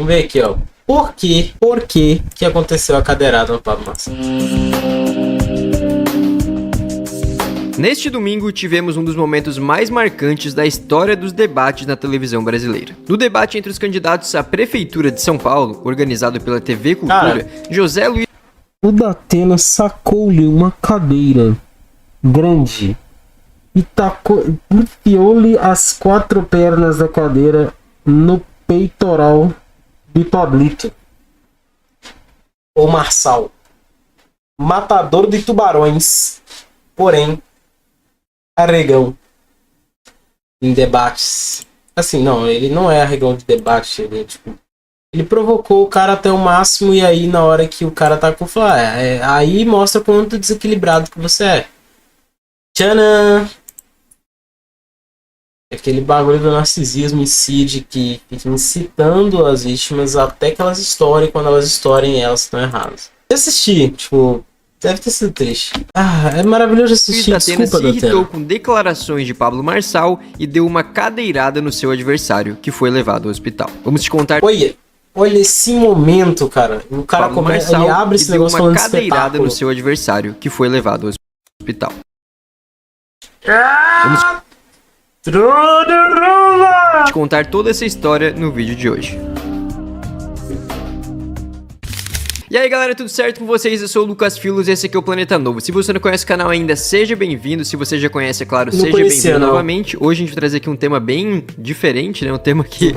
Vamos ver aqui, ó. Por que aconteceu a cadeirada no Pablo Marçal? Neste domingo, tivemos um dos momentos mais marcantes da história dos debates na televisão brasileira. No debate entre os candidatos à Prefeitura de São Paulo, organizado pela TV Cultura, José Luiz... O Datena sacou-lhe uma cadeira grande e enfiou-lhe as 4 pernas da cadeira no peitoral de Pablito. O Marçal, matador de tubarões, porém arregão em debates. Assim, não, ele não é arregão de debate, ele provocou o cara até o máximo e aí na hora que o cara tá com aí mostra quanto desequilibrado que você é. Tchanã! Aquele bagulho do narcisismo em si, de que fica incitando as vítimas até que elas estourem, quando elas estourem elas estão erradas. Eu assisti, deve ter sido triste. É maravilhoso assistir, Datena desculpa, se irritou Datena. com declarações de Pablo Marçal e deu uma cadeirada no seu adversário, que foi levado ao hospital. Vamos te contar... Olha esse momento, cara. O cara Pablo começa, Marçal ele abre esse e deu negócio uma falando de cadeirada espetáculo. no seu adversário, que foi levado ao hospital. Vamos te contar toda essa história no vídeo de hoje. E aí galera, tudo certo com vocês? Eu sou o Lucas Filos e esse aqui é o Planeta Novo. Se você não conhece o canal ainda, seja bem-vindo. Se você já conhece, é claro, seja bem-vindo novamente. Hoje a gente vai trazer aqui um tema bem diferente, né? Um tema que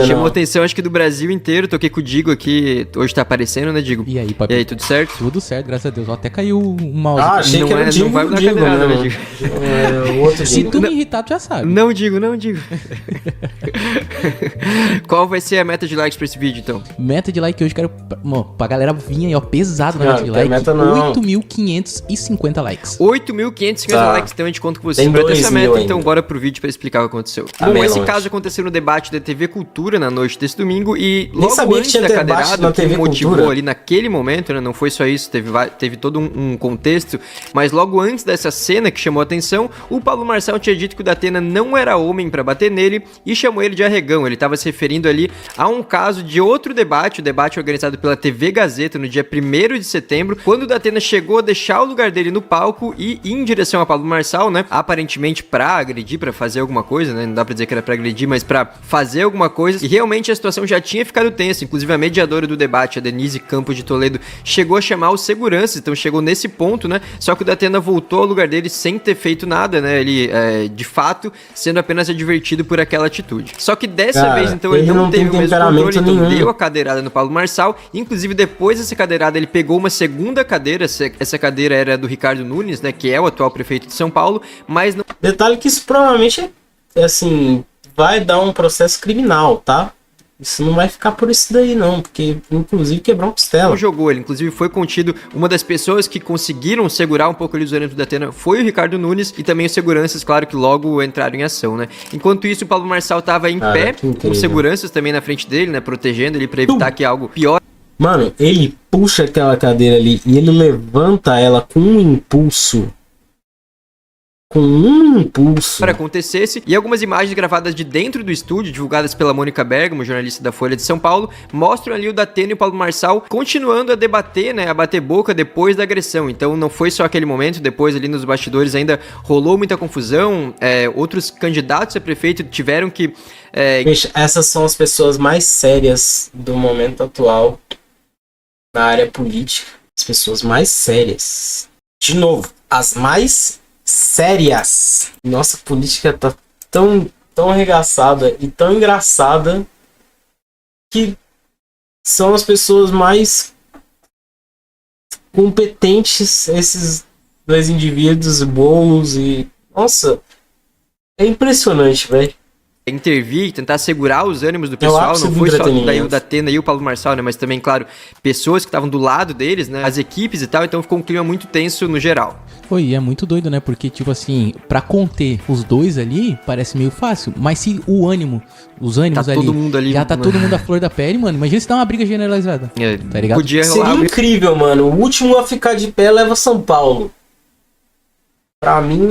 chamou a atenção, acho que do Brasil inteiro. Toquei com o Digo aqui, hoje tá aparecendo, né, Digo? E aí, papi? E aí, tudo certo? Tudo certo, graças a Deus. Até caiu o mouse. Achei que era o Digo, não vai dar cadeirada, né, Digo? O outro Se Digo. tu me irritar, tu já sabe. Não digo. Qual vai ser a meta de likes pra esse vídeo, então? Meta de like hoje, quero pra galera vir aí, ó, pesado na meta de Não, like. meta não. 8.550 likes. 8.550 Tá. likes, então a gente conta com vocês Tem pra ter essa 2.000 meta, ainda. então bora pro vídeo pra explicar o que aconteceu. Tá Bom, bem esse longe. caso aconteceu no debate da TV Cultura na noite desse domingo e Nem logo sabia que antes tinha da debate cadeirada, na o que TV motivou Cultura. ali naquele momento, né, não foi só isso, teve todo um contexto, mas logo antes dessa cena que chamou a atenção, o Pablo Marçal tinha dito que o Datena não era homem pra bater nele e chamou ele de arregão. Ele tava se referindo ali a um caso de outro debate, o debate organizado pela TV Gazeta no dia 1º de setembro, quando o Datena chegou a deixar o lugar dele no palco e ir em direção a Pablo Marçal, né, aparentemente pra agredir, pra fazer alguma coisa, né, não dá pra dizer que era pra agredir, mas pra fazer alguma coisa, e realmente a situação já tinha ficado tensa, inclusive a mediadora do debate, a Denise Campos de Toledo, chegou a chamar os seguranças, então chegou nesse ponto, né, só que o Datena voltou ao lugar dele sem ter feito nada, né, ele, de fato, sendo apenas advertido por aquela atitude. Só que dessa vez, então, ele não teve o mesmo controle, então deu a cadeirada no Pablo Marçal, inclusive depois dessa cadeirada ele pegou uma segunda cadeira, essa cadeira era do Ricardo Nunes, né, que é o atual prefeito de São Paulo, mas não... Detalhe que isso provavelmente assim, vai dar um processo criminal, tá? Isso não vai ficar por isso daí não, porque inclusive quebrou uma costela. Não jogou ele, inclusive foi contido. Uma das pessoas que conseguiram segurar um pouco ali os ânimos do Datena foi o Ricardo Nunes e também os seguranças, claro que logo entraram em ação, né? Enquanto isso, o Pablo Marçal tava em pé, com seguranças também na frente dele, né? Protegendo ele pra evitar que algo pior. Mano, ele puxa aquela cadeira ali e ele levanta ela com um impulso. Para acontecesse, e algumas imagens gravadas de dentro do estúdio, divulgadas pela Mônica Bergamo, jornalista da Folha de São Paulo, mostram ali o Datena e o Pablo Marçal continuando a debater, né, a bater boca depois da agressão. Então não foi só aquele momento, depois ali nos bastidores ainda rolou muita confusão, outros candidatos a prefeito tiveram que... Gente, essas são as pessoas mais sérias do momento atual na área política, as pessoas mais sérias. De novo, as mais sérias. Nossa política tá tão arregaçada e tão engraçada que são as pessoas mais competentes, esses dois indivíduos bons e... Nossa, é impressionante, velho. Intervir, tentar segurar os ânimos do pessoal, não foi só daí o Datena e o Pablo Marçal, né, mas também, claro, pessoas que estavam do lado deles, né, as equipes e tal, então ficou um clima muito tenso no geral. Foi, e é muito doido, né, porque, tipo assim, pra conter os dois ali, parece meio fácil, mas se o ânimo, os ânimos tá ali, todo mundo ali, já tá todo mundo à flor da pele, mano, imagina se dá uma briga generalizada, tá ligado? Podia rolar. Seria incrível, mano, o último a ficar de pé leva São Paulo. Pra mim,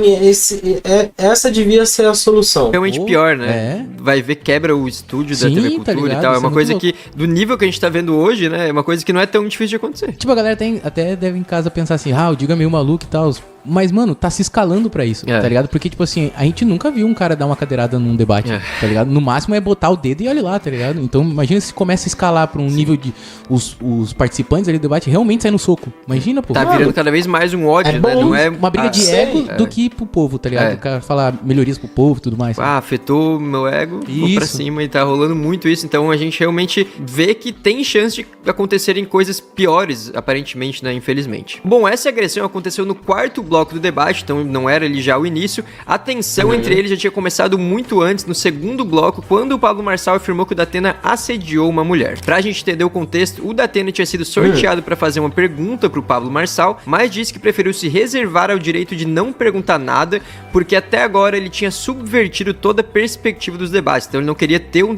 essa devia ser a solução. Realmente Oh, pior, né? é. Vai ver, quebra o estúdio da Sim, TV tá Cultura ligado? e tal. É Isso uma é coisa muito que, do nível que a gente tá vendo hoje, né? É uma coisa que não é tão difícil de acontecer. Tipo, a galera até deve em casa pensar assim, o Diga é meio maluco e tal. Mas, mano, tá se escalando pra isso, É. tá ligado? Porque, tipo assim, a gente nunca viu um cara dar uma cadeirada num debate, tá ligado? No máximo é botar o dedo e olha lá, tá ligado? Então, imagina se começa a escalar pra um nível de os participantes ali do debate realmente saem no soco. Imagina, pô. Tá virando cada vez mais um ódio, é né? bom, Não é... Uma briga de sei, ego do que pro povo, tá ligado? É. O cara falar melhorias pro povo e tudo mais. Afetou meu ego, vou pra Isso. cima e tá rolando muito isso. Então a gente realmente vê que tem chance de acontecerem coisas piores, aparentemente, né? Infelizmente. Bom, essa agressão aconteceu no quarto bloco do debate, então não era ali já o início. A tensão entre eles já tinha começado muito antes, no segundo bloco, quando o Pablo Marçal afirmou que o Datena assediou uma mulher. Pra gente entender o contexto, o Datena tinha sido sorteado pra fazer uma pergunta pro Pablo Marçal, mas disse que preferiu se reservar ao direito de não perguntar nada, porque até agora ele tinha subvertido toda a perspectiva dos debates. Então ele não queria ter algum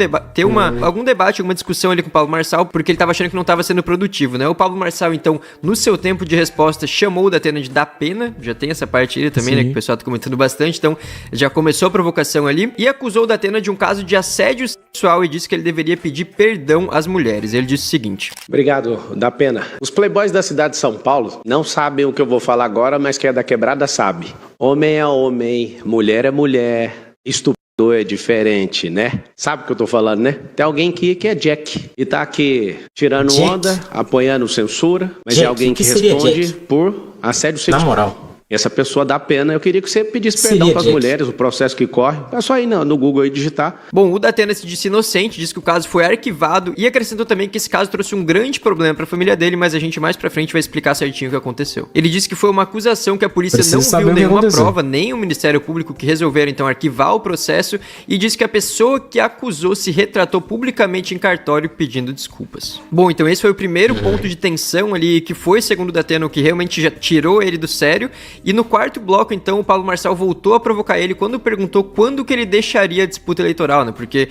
debate, alguma discussão ali com o Pablo Marçal, porque ele tava achando que não tava sendo produtivo, né? O Pablo Marçal, então, no seu tempo de resposta, chamou o Datena de dar pena, já tem essa parte aí também, Sim. né, que o pessoal tá comentando bastante, então já começou a provocação ali, e acusou o Datena de um caso de assédio sexual e disse que ele deveria pedir perdão às mulheres. Ele disse o seguinte: Obrigado, da pena. Os playboys da cidade de São Paulo não sabem o que eu vou falar agora, mas quem é da quebrada sabe. Homem é homem, mulher é mulher, estuprador é diferente, né? Sabe o que eu tô falando, né? Tem alguém aqui que é Jack e tá aqui tirando Jack? onda, apoiando censura, mas Jack, é alguém o que que seria responde Jack? por assédio sexual. Na moral. E essa pessoa dá pena. Eu queria que você pedisse Seria perdão para as Jack? mulheres, o processo que corre. É só ir no Google aí digitar. Bom, o Datena se disse inocente, disse que o caso foi arquivado e acrescentou também que esse caso trouxe um grande problema pra família dele, mas a gente mais pra frente vai explicar certinho o que aconteceu. Ele disse que foi uma acusação que a polícia Preciso não saber viu o que nenhuma aconteceu. prova, nem o Ministério Público, que resolveram então arquivar o processo, e disse que a pessoa que acusou se retratou publicamente em cartório pedindo desculpas. Bom, então esse foi o primeiro ponto de tensão ali, que foi, segundo o Datena, o que realmente já tirou ele do sério, e no quarto bloco, então, o Pablo Marçal voltou a provocar ele quando perguntou quando que ele deixaria a disputa eleitoral, né? Porque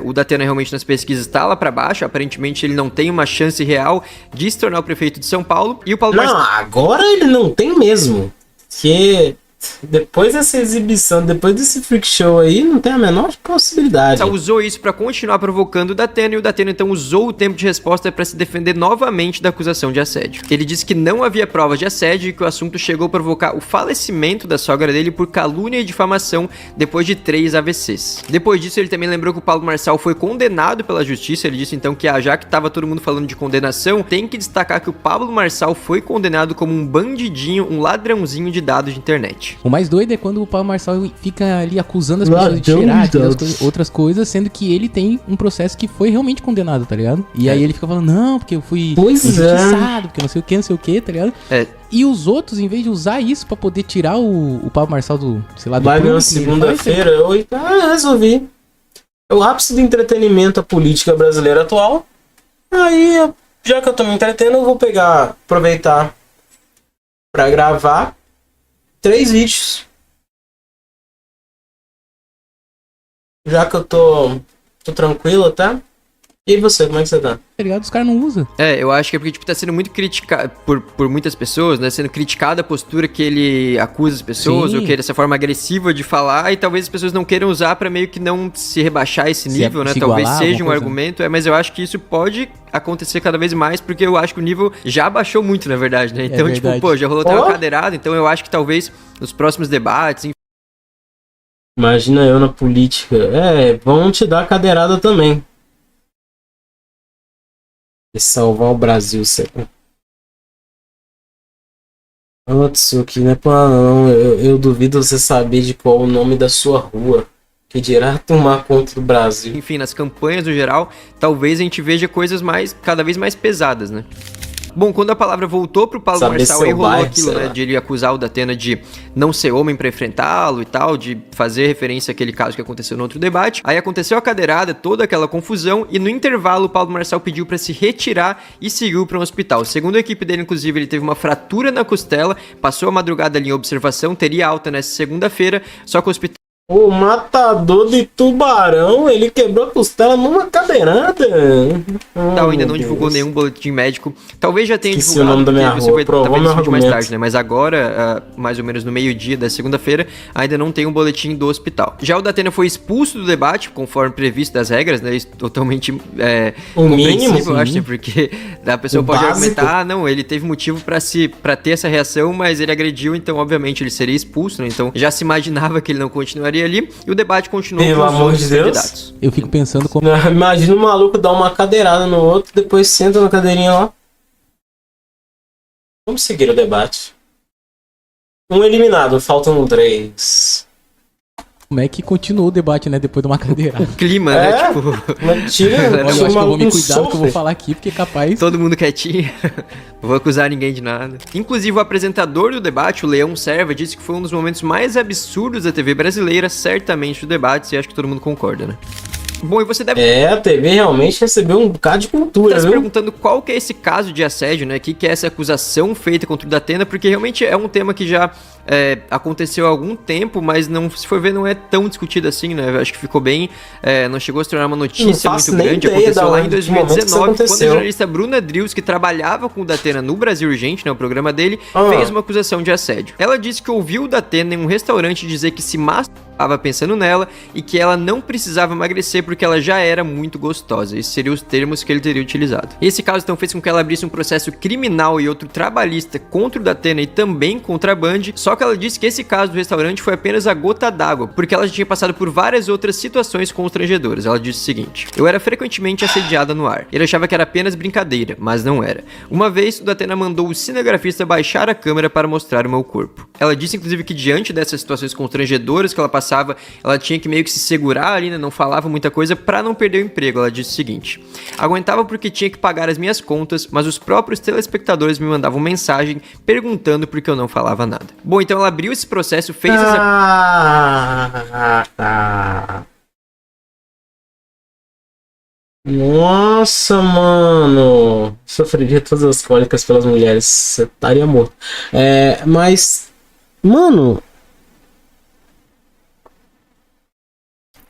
o Datena realmente nas pesquisas está lá pra baixo, aparentemente ele não tem uma chance real de se tornar o prefeito de São Paulo, e o Pablo Não, Marçal... agora ele não tem mesmo. Que depois dessa exibição, depois desse freak show aí, não tem a menor possibilidade. usou isso pra continuar provocando o Datena, e o Datena então usou o tempo de resposta pra se defender novamente da acusação de assédio. Ele disse que não havia provas de assédio e que o assunto chegou a provocar o falecimento da sogra dele por calúnia e difamação depois de 3 AVCs. Depois disso, ele também lembrou que o Pablo Marçal foi condenado pela justiça. Ele disse então que já que tava todo mundo falando de condenação, tem que destacar que o Pablo Marçal foi condenado como um bandidinho, um ladrãozinho de dados de internet. O mais doido é quando o Pablo Marçal fica ali acusando as pessoas de cheirar, de outras coisas, sendo que ele tem um processo que foi realmente condenado, tá ligado? E aí ele fica falando, não, porque eu fui injustiçado, porque não sei o que, tá ligado? E os outros, em vez de usar isso pra poder tirar o Pablo Marçal do, sei lá, do Vai vir prumo uma que ele segunda-feira, eu resolvi. É o ápice do entretenimento, a política brasileira atual. Aí, já que eu tô me entretendo, eu vou aproveitar pra gravar 3 vídeos. Já que eu tô tranquilo, tá? E você, como é que você tá? Tá ligado? Os caras não usam. Eu acho que é porque, tipo, tá sendo muito criticado por muitas pessoas, né? Sendo criticada a postura que ele acusa as pessoas, Sim. ou que essa forma agressiva de falar, e talvez as pessoas não queiram usar pra meio que não se rebaixar esse nível, né? se Talvez igualar, seja alguma um coisa. argumento, mas eu acho que isso pode acontecer cada vez mais, porque eu acho que o nível já baixou muito, na verdade, né? Então, tipo, verdade. pô, já rolou até uma cadeirada, então eu acho que talvez nos próximos debates, Imagina eu na política. Vão te dar cadeirada também. E salvar o Brasil, sempre. Ô, Tsuki, não é pra não. Eu duvido você saber de qual o nome da sua rua. Que dirá tomar contra o Brasil. enfim, nas campanhas no geral, talvez a gente veja coisas cada vez mais pesadas, né? Bom, quando a palavra voltou pro Pablo Saber Marçal, seu aí rolou bairro, aquilo, sei né, lá. de ele acusar o Datena de não ser homem pra enfrentá-lo e tal, de fazer referência àquele caso que aconteceu no outro debate. Aí aconteceu a cadeirada, toda aquela confusão, e no intervalo o Pablo Marçal pediu pra se retirar e seguiu pra um hospital. Segundo a equipe dele, inclusive, ele teve uma fratura na costela, passou a madrugada ali em observação, teria alta nessa segunda-feira, só que o hospital O matador de tubarão, ele quebrou a costela numa cadeirada. Tal, ainda não divulgou nenhum boletim médico. Talvez já tenha Esqueci divulgado, o nome da minha porque você rua, vai provou talvez meu discutir mais argumento. tarde, né? Mas agora, mais ou menos no meio-dia da segunda-feira, ainda não tem um boletim do hospital. Já o Datena foi expulso do debate, conforme previsto das regras, né? Isso totalmente O mínimo, compreensível, eu acho, sim. né? Porque a pessoa O pode básico. argumentar, não, ele teve motivo pra ter essa reação, mas ele agrediu, então obviamente ele seria expulso, né? Então já se imaginava que ele não continuaria ali, e o debate continuou Pelo com os amor outros de Deus. candidatos. Eu fico pensando como. Imagina um maluco dar uma cadeirada no outro, depois senta na cadeirinha lá. Vamos seguir o debate. Um eliminado, faltam 3. Como é que continuou o debate, né? Depois de uma cadeirada. O clima, né? É? Tipo, Mentira, Olha, eu acho que eu vou maluco me cuidar do que eu vou sofre. falar aqui, porque é capaz. todo mundo quietinho. Não vou acusar ninguém de nada. Inclusive, o apresentador do debate, o Leão Serva, disse que foi um dos momentos mais absurdos da TV brasileira, certamente, do debate, e acho que todo mundo concorda, né? Bom, e você deve A TV realmente recebeu um bocado de cultura, estar se viu? perguntando qual que é esse caso de assédio, né? O que é essa acusação feita contra o Datena, porque realmente é um tema que já aconteceu há algum tempo, mas não, se for ver, não é tão discutido assim, né? Eu acho que ficou bem, não chegou a se tornar uma notícia faço muito nem grande. ideia Aconteceu da lá em onde, de que momento que isso 2019, quando a aconteceu. jornalista Bruna Drills, que trabalhava com o Datena no Brasil Urgente, né? O programa dele, Ah. fez uma acusação de assédio. Ela disse que ouviu o Datena em um restaurante dizer que se masturbava pensando nela e que ela não precisava emagrecer porque ela já era muito gostosa. Esses seriam os termos que ele teria utilizado. Esse caso então fez com que ela abrisse um processo criminal e outro trabalhista contra o Datena e também contra a Band, só que ela disse que esse caso do restaurante foi apenas a gota d'água, porque ela já tinha passado por várias outras situações constrangedoras. Ela disse o seguinte: eu era frequentemente assediada no ar. Ele achava que era apenas brincadeira, mas não era. Uma vez, o Datena mandou o cinegrafista baixar a câmera para mostrar o meu corpo. Ela disse inclusive que diante dessas situações constrangedoras que ela passava, ela tinha que meio que se segurar ali, né? Não falava muita coisa para não perder o emprego. Ela disse o seguinte: aguentava porque tinha que pagar as minhas contas, mas os próprios telespectadores me mandavam mensagem perguntando por que eu não falava nada. Bom, então ela abriu esse processo, fez essa... Tá. Nossa, mano. Sofreria todas as cólicas pelas mulheres. Você estaria morto. Mas, mano.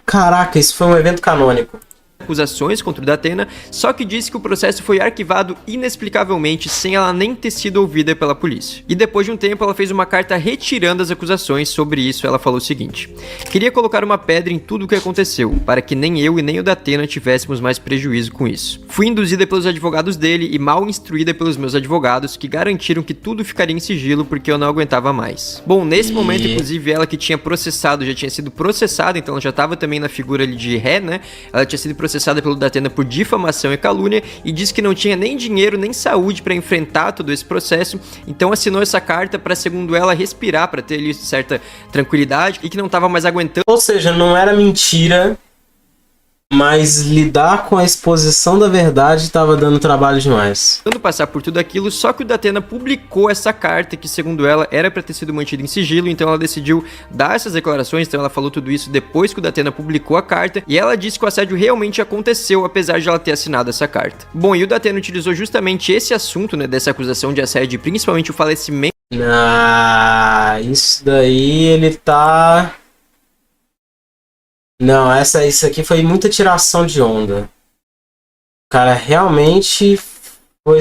Caraca, isso foi um evento canônico. acusações contra o Datena, só que disse que o processo foi arquivado inexplicavelmente sem ela nem ter sido ouvida pela polícia. E depois de um tempo ela fez uma carta retirando as acusações. Sobre isso ela falou o seguinte: queria colocar uma pedra em tudo o que aconteceu, para que nem eu e nem o Datena tivéssemos mais prejuízo com isso. Fui induzida pelos advogados dele e mal instruída pelos meus advogados, que garantiram que tudo ficaria em sigilo porque eu não aguentava mais. Bom, nesse momento, inclusive, ela que tinha processado, já tinha sido processada, então ela já estava também na figura ali de ré, né? Ela tinha sido processada pelo Datena por difamação e calúnia e disse que não tinha nem dinheiro nem saúde para enfrentar todo esse processo, então assinou essa carta para, segundo ela, respirar, para ter ali certa tranquilidade e que não estava mais aguentando. Ou seja, não era mentira, mas lidar com a exposição da verdade estava dando trabalho demais. Passar por tudo aquilo, só que o Datena publicou essa carta que, segundo ela, era para ter sido mantida em sigilo, então ela decidiu dar essas declarações, então ela falou tudo isso depois que o Datena publicou a carta, e ela disse que o assédio realmente aconteceu, apesar de ela ter assinado essa carta. Bom, e o Datena utilizou justamente esse assunto, né, dessa acusação de assédio, principalmente o falecimento. Isso daí ele tá... Não, isso aqui foi muita tiração de onda. O cara realmente foi...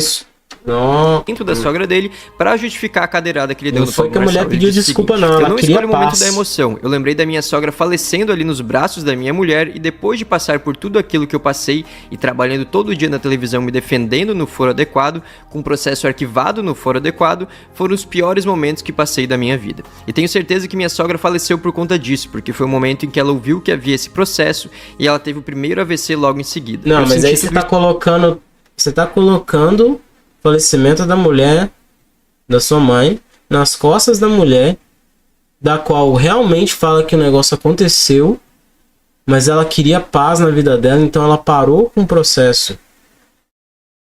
Não. Dentro da sogra dele, pra justificar a cadeirada que ele deu Não no foi Paulo que a mulher Marçal. Ele pediu disse o desculpa, seguinte: não, eu ela não queria escolhi o momento paz. da emoção. Eu lembrei da minha sogra falecendo ali nos braços da minha mulher, e depois de passar por tudo aquilo que eu passei e trabalhando todo dia na televisão me defendendo no foro adequado, com o processo arquivado no foro adequado, foram os piores momentos que passei da minha vida. E tenho certeza que minha sogra faleceu por conta disso, porque foi o momento em que ela ouviu que havia esse processo e ela teve o primeiro AVC logo em seguida. Não, Eu mas senti aí você tudo tá colocando... Você tá colocando o falecimento da mulher, da sua mãe, nas costas da mulher, da qual realmente fala que o negócio aconteceu, mas ela queria paz na vida dela, então ela parou com o processo.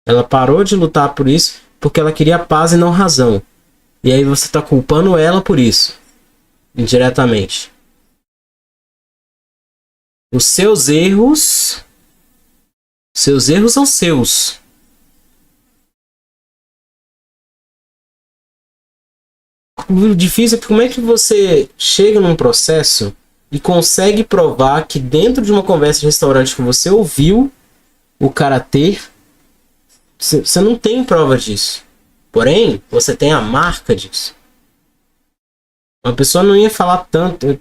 Ela parou de lutar por isso porque ela queria paz e não razão. E aí você tá culpando ela por isso, indiretamente. Os seus erros são seus. O difícil é que como é que você chega num processo e consegue provar que dentro de uma conversa de restaurante que você ouviu o cara ter, você não tem prova disso. Porém, você tem a marca disso. Uma pessoa não ia falar tanto.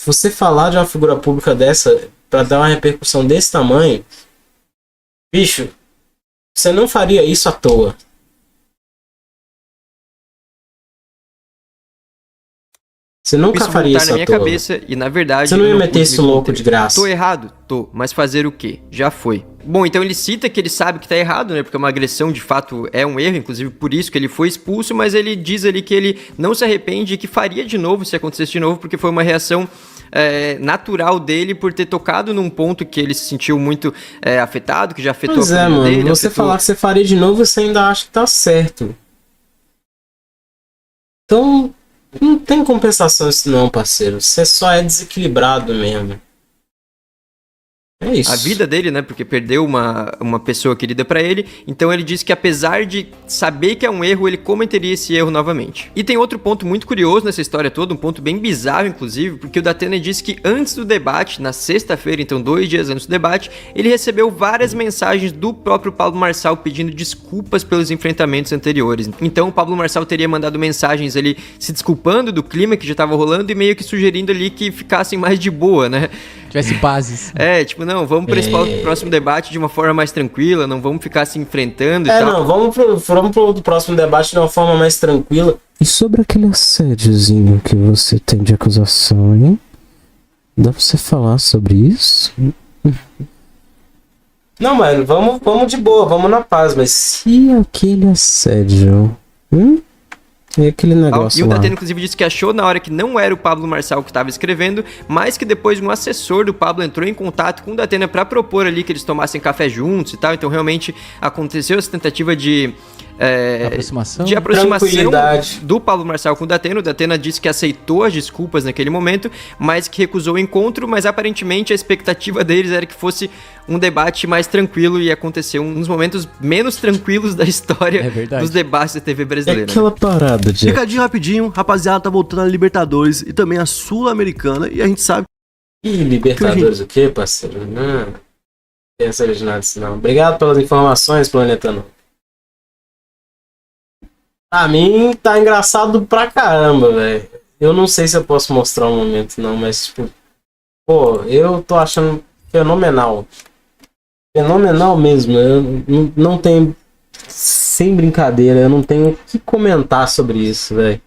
Você falar de uma figura pública dessa pra dar uma repercussão desse tamanho, bicho, você não faria isso à toa. Você nunca isso faria voltar isso na à minha toa. cabeça e na verdade... Você não ia eu meter pude esse me louco conter. de graça. Tô errado? Tô. Mas fazer o quê? Já foi. Bom, então ele cita que ele sabe que tá errado, né? Porque uma agressão de fato é um erro, inclusive por isso que ele foi expulso, mas ele diz ali que ele não se arrepende e que faria de novo se acontecesse de novo, porque foi uma reação natural dele por ter tocado num ponto que ele se sentiu muito afetado, que já afetou Pois a família dele. Você falar que você faria de novo, você ainda acha que tá certo. Então, não tem compensação isso não, parceiro. Você só é desequilibrado mesmo. É isso. A vida dele, né? Porque perdeu uma pessoa querida pra ele. Então ele disse que apesar de saber que é um erro, ele cometeria esse erro novamente. E tem outro ponto muito curioso nessa história toda, um ponto bem bizarro, inclusive, porque o Datena disse que antes do debate, na sexta-feira, então 2 dias antes do debate, ele recebeu várias mensagens do próprio Pablo Marçal pedindo desculpas pelos enfrentamentos anteriores. Então o Pablo Marçal teria mandado mensagens ali se desculpando do clima que já tava rolando e meio que sugerindo ali que ficassem mais de boa, né? Tivesse bases. Tipo, não, vamos para esse próximo debate de uma forma mais tranquila, não vamos ficar se enfrentando e tal. Não, vamos pro próximo debate de uma forma mais tranquila. E sobre aquele assédiozinho que você tem de acusação, hein? Dá pra você falar sobre isso? Não, mano, vamos de boa, vamos na paz, mas e aquele assédio? E aquele negócio E o lá? Datena, inclusive, disse que achou na hora que não era o Pablo Marçal que estava escrevendo, mas que depois um assessor do Pablo entrou em contato com o Datena para propor ali que eles tomassem café juntos e tal. Então, realmente, aconteceu essa tentativa de aproximação do Pablo Marçal com o Datena. O Datena disse que aceitou as desculpas naquele momento, mas que recusou o encontro, mas aparentemente a expectativa deles era que fosse um debate mais tranquilo e aconteceu um dos momentos menos tranquilos da história dos debates da TV brasileira. É aquela parada de... Recadinho rapidinho, rapaziada, tá voltando a Libertadores e também a Sul-Americana e a gente sabe... Ih, Libertadores o quê, parceiro? Não tem essa original disso não. Obrigado pelas informações, Planeta Não. Pra mim tá engraçado pra caramba, velho. Eu não sei se eu posso mostrar um momento não, mas tipo... Pô, eu tô achando fenomenal. Fenomenal mesmo. Eu não tenho... Sem brincadeira, eu não tenho o que comentar sobre isso, velho.